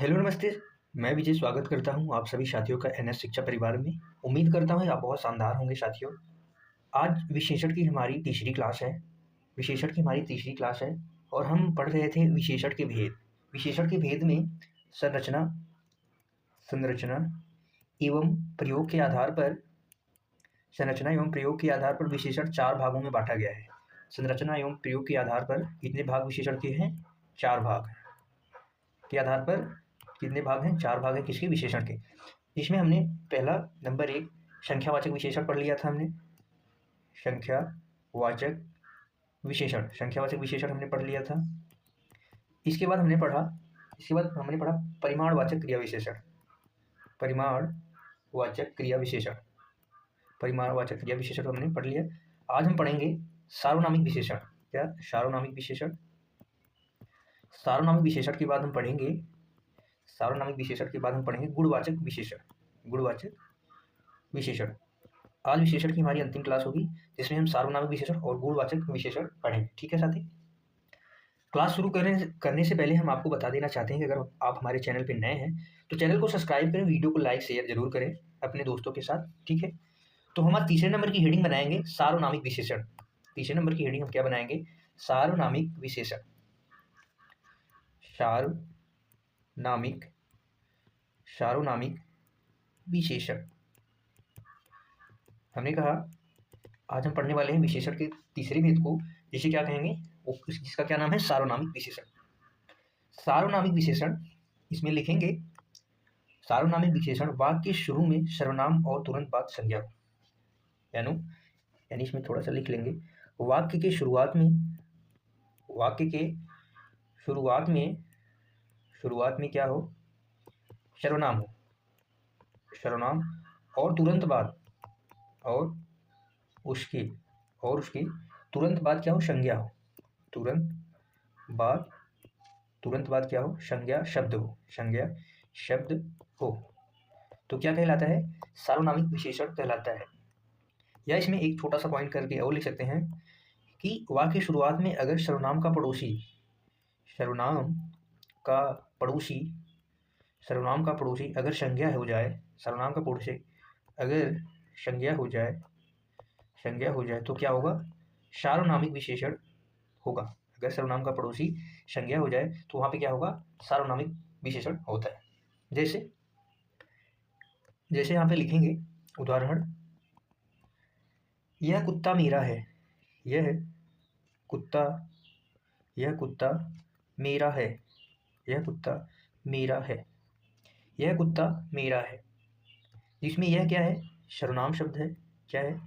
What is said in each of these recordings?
Hello नमस्ते। मैं विजय स्वागत करता हूँ आप सभी साथियों का एनएस शिक्षा परिवार में। उम्मीद करता हूँ आप बहुत शानदार होंगे साथियों। आज विशेषण की हमारी तीसरी क्लास है। विशेषण की हमारी तीसरी क्लास है और हम पढ़ रहे थे विशेषण के भेद। विशेषण के भेद में संरचना संरचना एवं प्रयोग के आधार पर संरचना एवं प्रयोग के आधार पर विशेषण 4 भागों में बांटा गया है। संरचना एवं प्रयोग के आधार पर कितने भाग विशेषण के हैं? 4 भाग के आधार पर कितने भाग हैं? 4 भाग हैं किसके? विशेषण के। इसमें हमने पहला नंबर 1 संख्यावाचक विशेषण पढ़ लिया था हमने। संख्यावाचक विशेषण हमने पढ़ लिया था। इसके बाद हमने पढ़ा परिमाणवाचक क्रिया विशेषण। परिमाणवाचक क्रिया विशेषण हमने पढ़ लिया। आज हम पढ़ेंगे सार्वनामिक विशेषण। क्या? सार्वनामिक विशेषण। सार्वनामिक विशेषण के बाद हम पढ़ेंगे गुणवाचक विशेषण। आज विशेषण की हमारी अंतिम क्लास होगी जिसमें हम सार्वनामिक विशेषण और गुणवाचक विशेषण पढ़ेंगे। ठीक है साथी। क्लास शुरू करने से पहले हम आपको बता देना चाहते हैं कि अगर आप हमारे चैनल पर नए हैं तो चैनल को सब्सक्राइब करें, वीडियो को लाइक शेयर जरूर करें अपने दोस्तों के साथ। ठीक है। तो हमारे तीसरे नंबर की हेडिंग बनाएंगे सार्वनामिक विशेषण। तीसरे नंबर की हेडिंग हम क्या बनाएंगे? सार्वनामिक विशेषण। सार्वनामिक विशेषण। हमने कहा आज हम पढ़ने वाले हैं विशेषण के तीसरे भेद को, जिसे क्या कहेंगे? जिसका क्या नाम है? सार्वनामिक विशेषण। सार्वनामिक विशेषण इसमें लिखेंगे सार्वनामिक विशेषण वाक्य के शुरू में सर्वनाम और तुरंत बाद संज्ञा हो। यानी इसमें थोड़ा सा लिख लेंगे वाक्य के शुरुआत में क्या हो? सर्वनाम हो। सर्वनाम और तुरंत बाद उसके तुरंत बाद क्या हो? संज्ञा हो। तुरंत बाद क्या हो? संज्ञा शब्द हो। तो क्या कहलाता है? सार्वनामिक विशेषण कहलाता है। या इसमें एक छोटा सा पॉइंट करके और लिख सकते हैं कि वाक्य की शुरुआत में अगर सर्वनाम का पड़ोसी अगर संज्ञा हो जाए तो क्या होगा? सार्वनामिक विशेषण होगा। अगर सर्वनाम का पड़ोसी संज्ञा हो जाए तो वहां पे क्या होगा? सार्वनामिक विशेषण होता है। जैसे यहाँ पे लिखेंगे उदाहरण, यह कुत्ता मेरा है। यह कुत्ता मेरा है। इसमें यह क्या है? सर्वनाम शब्द है। क्या है?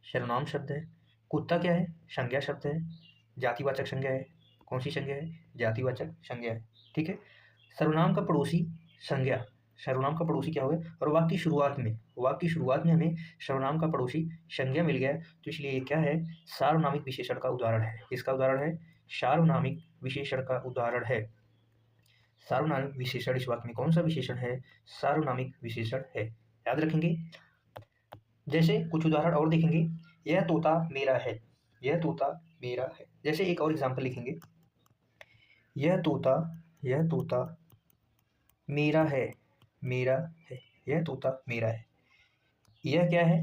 सर्वनाम शब्द है। कुत्ता क्या है? संज्ञा शब्द है, जातिवाचक संज्ञा है। कौन सी संज्ञा है? जातिवाचक संज्ञा है। ठीक है। सर्वनाम का पड़ोसी संज्ञा, सर्वनाम का पड़ोसी क्या हो गया? और वाक्य की शुरुआत में हमें सर्वनाम का पड़ोसी संज्ञा मिल गया, तो इसलिए ये क्या है? सार्वनामिक विशेषण का उदाहरण है। किसका उदाहरण है? सार्वनामिक विशेषण का उदाहरण है। सार्वनामिक विशेषण इस वाक्य में कौन सा विशेषण है? सार्वनामिक विशेषण है। याद रखेंगे। जैसे कुछ उदाहरण और देखेंगे, यह तोता मेरा है। जैसे एक और एग्जाम्पल लिखेंगे, यह तोता मेरा है। यह तोता मेरा है। यह क्या है?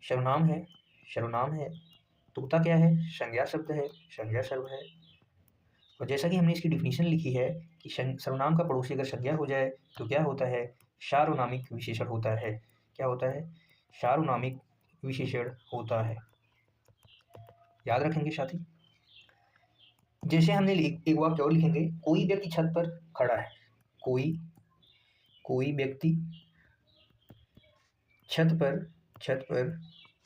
सर्वनाम है। तोता क्या है? संज्ञा शब्द है। और जैसा कि हमने इसकी डिफिनीशन लिखी है कि सर्वनाम का पड़ोसी अगर संज्ञा हो जाए तो क्या होता है? सार्वनामिक विशेषण होता है। क्या होता है? सार्वनामिक विशेषण होता है। याद रखेंगे साथी। जैसे हमने एक वाक्य और लिखेंगे, कोई व्यक्ति छत पर खड़ा है। कोई व्यक्ति छत पर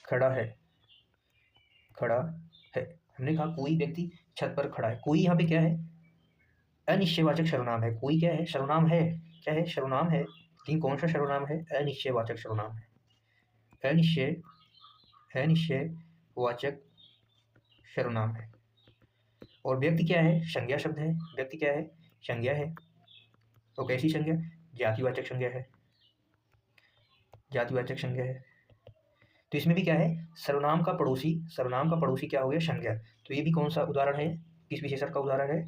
खड़ा है। हमने कहा कोई व्यक्ति छत पर खड़ा है। कोई यहाँ पे क्या है? अनिश्चयवाचक सर्वनाम है। कोई क्या है? सर्वनाम है। क्या है? सर्वनाम है। लेकिन कौन सा सर्वनाम है? अनिश्चयवाचक सर्वनाम है। अनिश्चयवाचक सर्वनाम है। और व्यक्ति क्या है? संज्ञा शब्द है। व्यक्ति क्या है? संज्ञा है। तो कैसी संज्ञा? जातिवाचक संज्ञा है। तो इसमें भी क्या है? सर्वनाम का पड़ोसी क्या हो गया? संज्ञा। तो ये भी कौन सा उदाहरण है? किस विशेषण का उदाहरण है?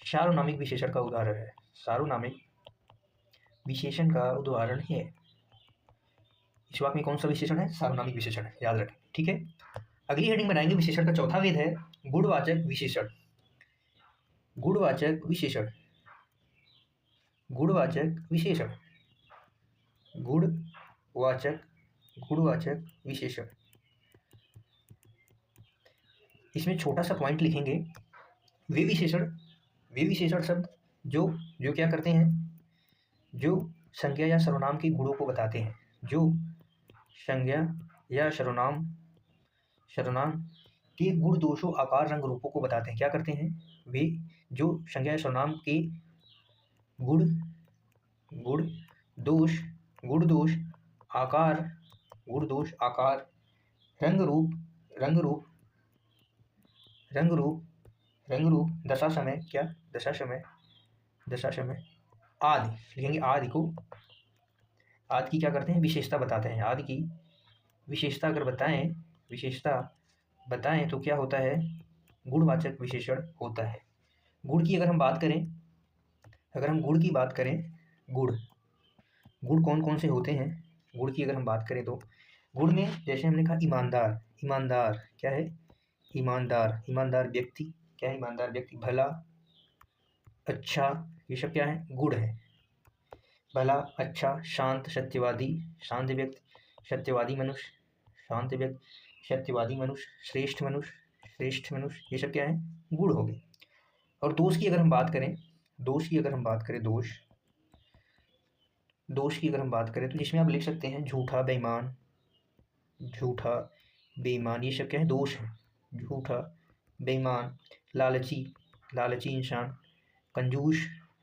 सार्वनामिक विशेषण का उदाहरण है। सार्वनामिक विशेषण का उदाहरण है। इस वाक्य में कौन सा विशेषण है? सार्वनामिक विशेषण है, याद रखें। ठीक है, अगली हेडिंग बनाएंगे विशेषण का चौथा भेद है गुणवाचक विशेषण। गुणवाचक विशेषण, गुणवाचक विशेषण, गुणवाचक, गुणवाचक विशेषण। इसमें छोटा सा पॉइंट लिखेंगे, वे विशेषण शब्द जो जो क्या करते हैं, जो संज्ञा या सर्वनाम के गुणों को बताते हैं, जो संज्ञा या सर्वनाम के गुण, दोषों, आकार, रंग, रूपों को बताते हैं। क्या करते हैं? वे जो संज्ञा या सर्वनाम के गुण दोष, आकार, रंग रूप, दशा समय आदि लिखेंगे। आदि की क्या करते हैं? विशेषता बताते हैं। आदि की विशेषता अगर बताएं तो क्या होता है? गुणवाचक विशेषण होता है। गुण की अगर हम बात करें, गुण की बात करें, गुण कौन कौन से होते हैं? गुण की अगर हम बात करें तो गुण में जैसे हमने कहा ईमानदार क्या है? ईमानदार व्यक्ति क्या है? ईमानदार व्यक्ति। भला, अच्छा, ये सब क्या है? गुण है। भला, अच्छा, शांत, सत्यवादी, शांत व्यक्ति, सत्यवादी मनुष्य, श्रेष्ठ मनुष्य, ये सब क्या है? गुण हो गए। और दोष की अगर हम बात करें, दोष की अगर हम बात करें तो जिसमें आप लिख सकते हैं झूठा, बेईमान, ये सब क्या है? दोष है। झूठा, बेईमान, लालची इंसान, कंजूस,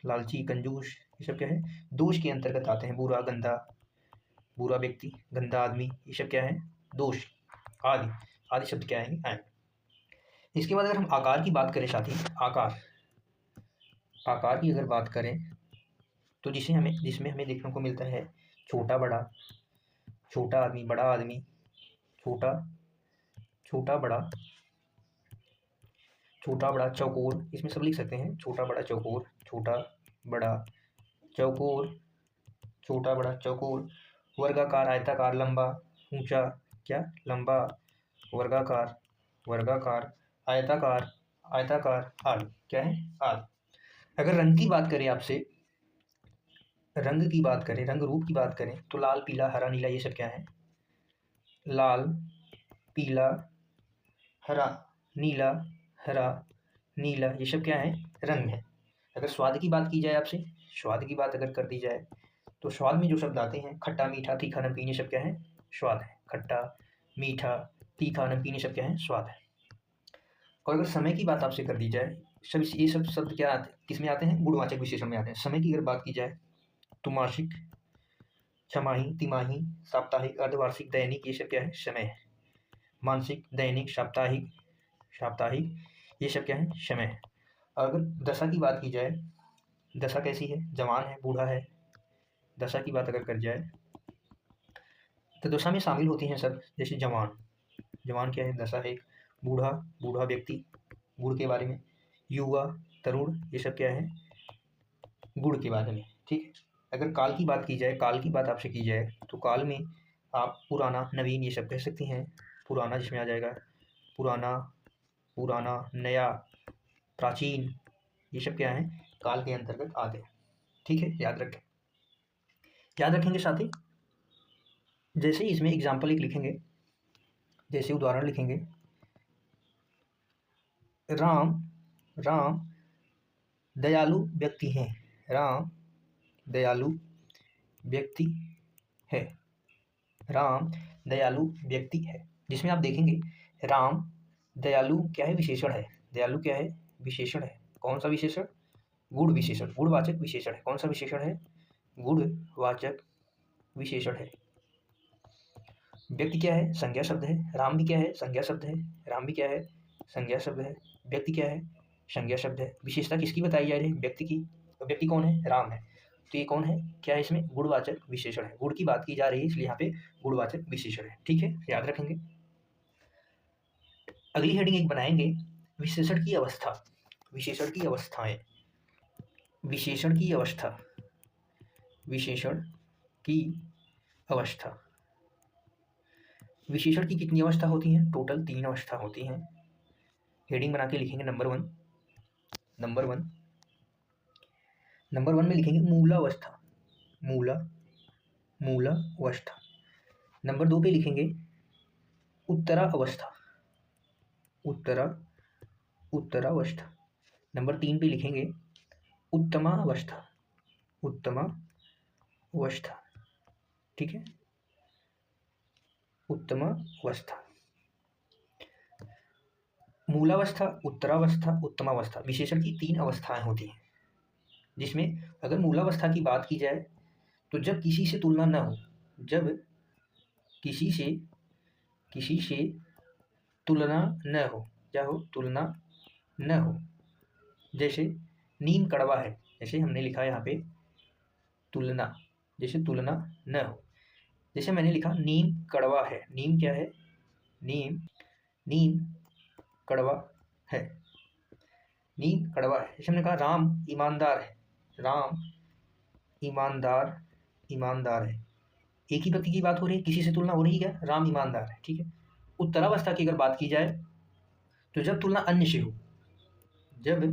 ये सब क्या है? दोष के अंतर्गत आते हैं। बुरा व्यक्ति, गंदा आदमी, ये सब क्या है? दोष। आदि शब्द क्या है? इसके बाद अगर हम आकार की बात करें साथी, आकार की अगर बात करें तो जिसमें हमें देखने को मिलता है छोटा आदमी, बड़ा आदमी, छोटा बड़ा, चौकोर, इसमें सब लिख सकते हैं। छोटा बड़ा चौकोर, वर्गाकार, आयताकार, लंबा, ऊंचा, क्या? लंबा, वर्गाकार, आयताकार, आदि क्या है? आदि। अगर रंग की बात करें आपसे, रंग रूप की बात करें तो लाल, पीला, हरा, नीला, ये सब क्या है? लाल, पीला, हरा, नीला, ये सब क्या है? रंग है। अगर स्वाद की बात की जाए आपसे, अगर कर दी जाए तो स्वाद में जो शब्द आते हैं खट्टा, मीठा, तीखा, नमकीन, ये सब क्या है? स्वाद है। खट्टा, मीठा, तीखा, नमकीन, ये सब क्या है? स्वाद है। और अगर समय की बात आपसे कर दी जाए, ये सब शब्द क्या आते हैं? किस में आते हैं? गुणवाचक विशेषण में आते हैं। समय की अगर बात की जाए तो मासिक, छमाही, तिमाही, साप्ताहिक, अर्धवार्षिक, दैनिक, ये सब क्या है? समय है। मासिक, दैनिक, साप्ताहिक, ये सब क्या है? समय है। और अगर दशा की बात की जाए, दशा कैसी है? जवान है, बूढ़ा है। दशा की बात अगर कर जाए तो दशा में शामिल होती हैं सब, जैसे जवान क्या है? दशा है। बूढ़ा व्यक्ति, गुण के बारे में। युवा, तरुण, ये सब क्या है? गुण के बारे में। ठीक है। अगर काल की बात आपसे की जाए तो काल में आप पुराना, नवीन, ये सब कह सकती हैं। पुराना जिसमें आ जाएगा पुराना, नया, प्राचीन, ये सब क्या है? काल के अंतर्गत आते हैं। ठीक है, याद रखेंगे साथी। जैसे ही इसमें एग्जाम्पल एक लिखेंगे, जैसे उदाहरण लिखेंगे, राम दयालु व्यक्ति हैं। राम दयालु व्यक्ति है। जिसमें आप देखेंगे राम दयालु क्या है? विशेषण है। दयालु क्या है? विशेषण है। कौन सा विशेषण? गुण विशेषण, गुणवाचक विशेषण है। कौन सा विशेषण है? गुणवाचक विशेषण है। व्यक्ति क्या है? संज्ञा शब्द है। राम भी क्या है? संज्ञा शब्द है। व्यक्ति क्या है? संज्ञा शब्द है। विशेषता किसकी बताई जा रही है? व्यक्ति की। तो व्यक्ति कौन है? राम है। तो ये कौन है? क्या है? इसमें गुणवाचक विशेषण है। गुण की बात की जा रही है, इसलिए यहाँ पे गुणवाचक विशेषण है। ठीक है, याद रखेंगे। अगली हेडिंग एक बनाएंगे विशेषण की अवस्थाएं। विशेषण की अवस्था, विशेषण की अवस्था। विशेषण की कितनी अवस्था होती हैं? टोटल 3 अवस्था होती हैं। हेडिंग बना के लिखेंगे नंबर 1 में लिखेंगे मूलावस्था, मूलावस्था। नंबर 2 पे लिखेंगे उत्तरावस्था, उत्तरावस्था। नंबर 3 पे लिखेंगे उत्तमावस्था, ठीक है, उत्तमावस्था। मूलावस्था, उत्तरावस्था, उत्तमावस्था विशेषण की 3 अवस्थाएं होती हैं, जिसमें अगर मूलावस्था की बात की जाए तो जब किसी से तुलना न हो, जब किसी से तुलना न हो, क्या हो? तुलना न हो। जैसे नीम कड़वा है, जैसे हमने लिखा यहाँ पे तुलना, जैसे तुलना न हो। जैसे मैंने लिखा नीम कड़वा है, नीम क्या है? नीम कड़वा है, नीम कड़वा है। जैसे हमने कहा राम ईमानदार है, राम ईमानदार है। एक ही व्यक्ति की बात हो रही है, किसी से तुलना हो रही है क्या? राम ईमानदार है, ठीक है। उत्तरावस्था की अगर बात की जाए तो जब तुलना अन्य से हो, जब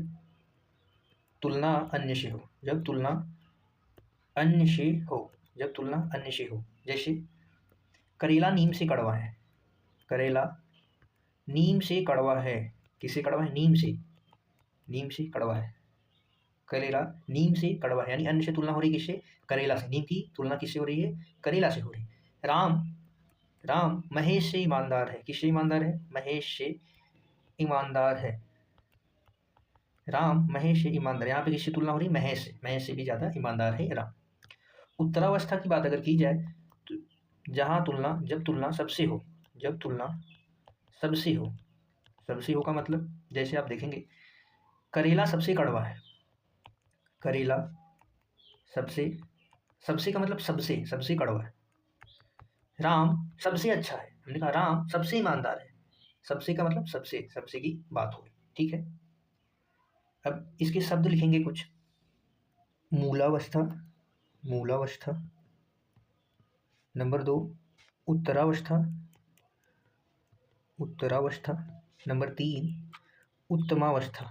तुलना अन्य से हो, जैसे करेला नीम से कड़वा है, करेला नीम से कड़वा है। किससे कड़वा है? नीम से कड़वा है। करेला नीम से कड़वा है, यानी अन्य से तुलना हो रही है किससे? करेला से। नीम की तुलना किससे हो रही है? करेला से हो रही है। राम महेश से ईमानदार है। किससे ईमानदार है? महेश से ईमानदार है। राम महेश से ईमानदार, यहाँ पे किससे तुलना हो रही है? महेश से। महेश से भी ज्यादा ईमानदार है राम। उत्तरावस्था की बात अगर की जाए तो जब तुलना सबसे हो, सबसे हो का मतलब जैसे आप देखेंगे करेला सबसे कड़वा है, करेला सबसे का मतलब सबसे कड़वा है। राम सबसे अच्छा है, हमने कहा राम सबसे ईमानदार है। सबसे का मतलब सबसे की बात हो रही, ठीक है। अब इसके शब्द लिखेंगे कुछ। मूलावस्था, नंबर 2 उत्तरावस्था, नंबर 3 उत्तमावस्था,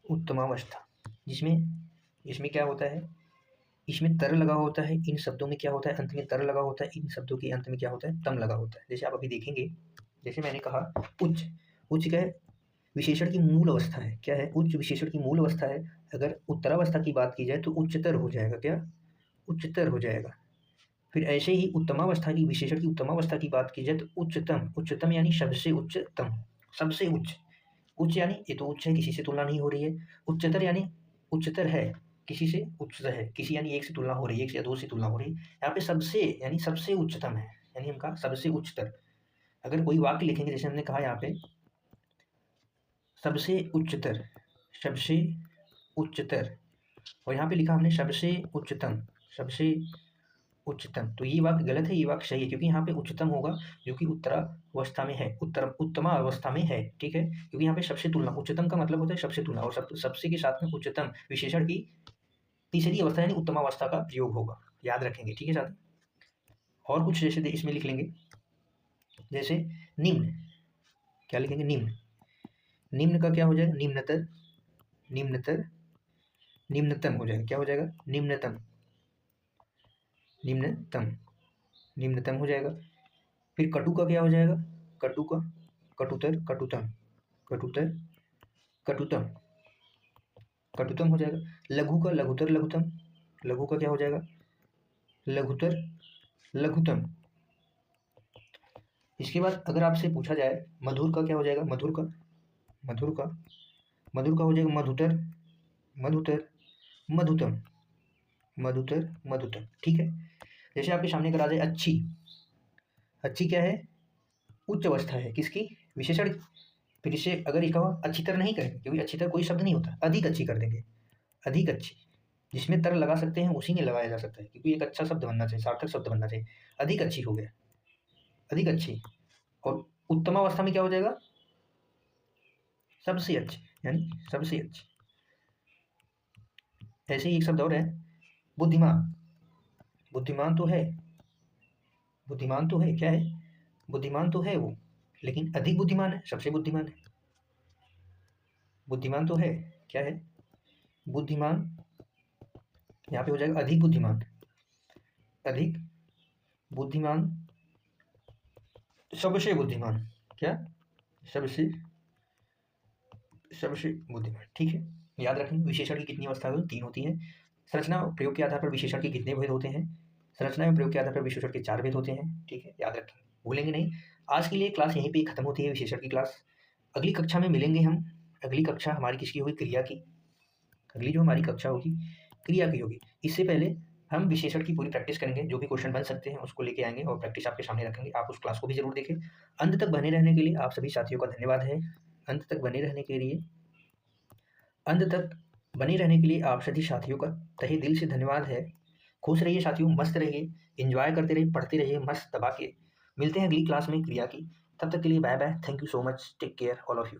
उत्तमावस्था। इसमें क्या होता है? इसमें तर लगा होता है, इन शब्दों में क्या होता है? अंत में तर लगा होता है, इन शब्दों के अंत में क्या होता है? तम लगा होता है। जैसे आप अभी देखेंगे, जैसे मैंने कहा उच्च क्या है? विशेषण की मूल अवस्था है। क्या है? उच्च विशेषण की मूल अवस्था है। अगर उत्तरावस्था की बात की जाए तो उच्चतर हो जाएगा। क्या? उच्चतर हो जाएगा। फिर ऐसे ही उत्तमावस्था की, विशेषण की उत्तमावस्था की बात की जाए तो उच्चतम यानी सबसे उच्चतम, सबसे उच्च यानी ये तो उच्च है, किसी से तुलना नहीं हो रही है। उच्चतर यानी उच्चतर है, किसी से उच्चतर है, किसी यानी एक से तुलना हो रही है, एक या दो से तुलना हो रही है। यहाँ पे सबसे यानी सबसे उच्चतम है, यानी हमका सबसे उच्चतर। अगर कोई वाक्य लिखेंगे, जैसे हमने कहा यहाँ पे सबसे उच्चतर, और यहाँ पे लिखा हमने सबसे उच्चतम, तो ये वाक्य गलत है, ये वाक्य सही है, क्योंकि यहाँ पे उच्चतम होगा जो कि उत्तरावस्था में है, उत्तमा अवस्था में है, ठीक है। क्योंकि यहाँ पे सबसे तुलना, उच्चतम का मतलब होता है सबसे तुलना, और सबसे के साथ में उच्चतम विशेषण की तीसरी अवस्था यानी उत्तमावस्था का प्रयोग होगा, याद रखेंगे, ठीक है साथ। और कुछ जैसे इसमें लिख लेंगे, जैसे निम्न, क्या लिखेंगे? निम्न का क्या हो जाएगा? निम्नतम हो जाएगा। क्या हो जाएगा? निम्नतम हो जाएगा। फिर कटु का क्या हो जाएगा? कटुतम हो जाएगा। लघु का लघु का क्या हो जाएगा? लघुतम। इसके बाद अगर आपसे पूछा जाए मधुर का क्या हो जाएगा? मधुर का हो जाएगा मधुतम, ठीक है। जैसे आपके सामने करा जाए अच्छी क्या है? उच्च अवस्था है, किसकी? विशेषण। फिर इसे अगर ये कहो अच्छी तरह नहीं करेंगे, क्योंकि अच्छी तरह कोई शब्द नहीं होता, अधिक अच्छी कर देंगे, अधिक अच्छी। जिसमें तर लगा सकते हैं उसी में लगाया जा सकता है, क्योंकि एक अच्छा शब्द बनना चाहिए, सार्थक शब्द बनना चाहिए। अधिक अच्छी हो गया, अधिक अच्छी। और उत्तमावस्था में क्या हो जाएगा? सबसे अच्छी, यानी सबसे अच्छी। ऐसे ही एक शब्द और है बुद्धिमान, बुद्धिमान तो है, क्या है? बुद्धिमान तो है वो, लेकिन अधिक बुद्धिमान है, सबसे बुद्धिमान है। बुद्धिमान तो है, क्या है? बुद्धिमान, यहाँ पे हो जाएगा अधिक बुद्धिमान, अधिक बुद्धिमान, सबसे बुद्धिमान, क्या? सबसे बुद्धिमान, ठीक है। याद रखें विशेषण की कितनी अवस्था होती है? 3 होती है। संरचना और प्रयोग के आधार पर विशेषण के कितने भेद होते हैं? संरचना एवं प्रयोग के आधार पर विशेषण के 4 भेद होते हैं, ठीक है, याद रखें, भूलेंगे नहीं। आज के लिए क्लास यहीं पे खत्म होती है, विशेषण की क्लास। अगली कक्षा में मिलेंगे हम। अगली कक्षा हमारी किसकी होगी? क्रिया की। अगली जो हमारी कक्षा होगी क्रिया की होगी। इससे पहले हम विशेषण की पूरी प्रैक्टिस करेंगे, जो भी क्वेश्चन बन सकते हैं उसको लेके आएंगे और प्रैक्टिस आपके सामने रखेंगे। आप उस क्लास को भी जरूर देखें। अंत तक बने रहने के लिए आप सभी साथियों का धन्यवाद है। अंत तक बने रहने के लिए आप सभी साथियों का तहे दिल से धन्यवाद है। खुश रहिए साथियों, मस्त रहिए, एंजॉय करते रहिए, पढ़ते रहिए मस्त दबा के। मिलते हैं अगली क्लास में क्रिया की। तब तक के लिए bye bye, thank you so much, take care all of you.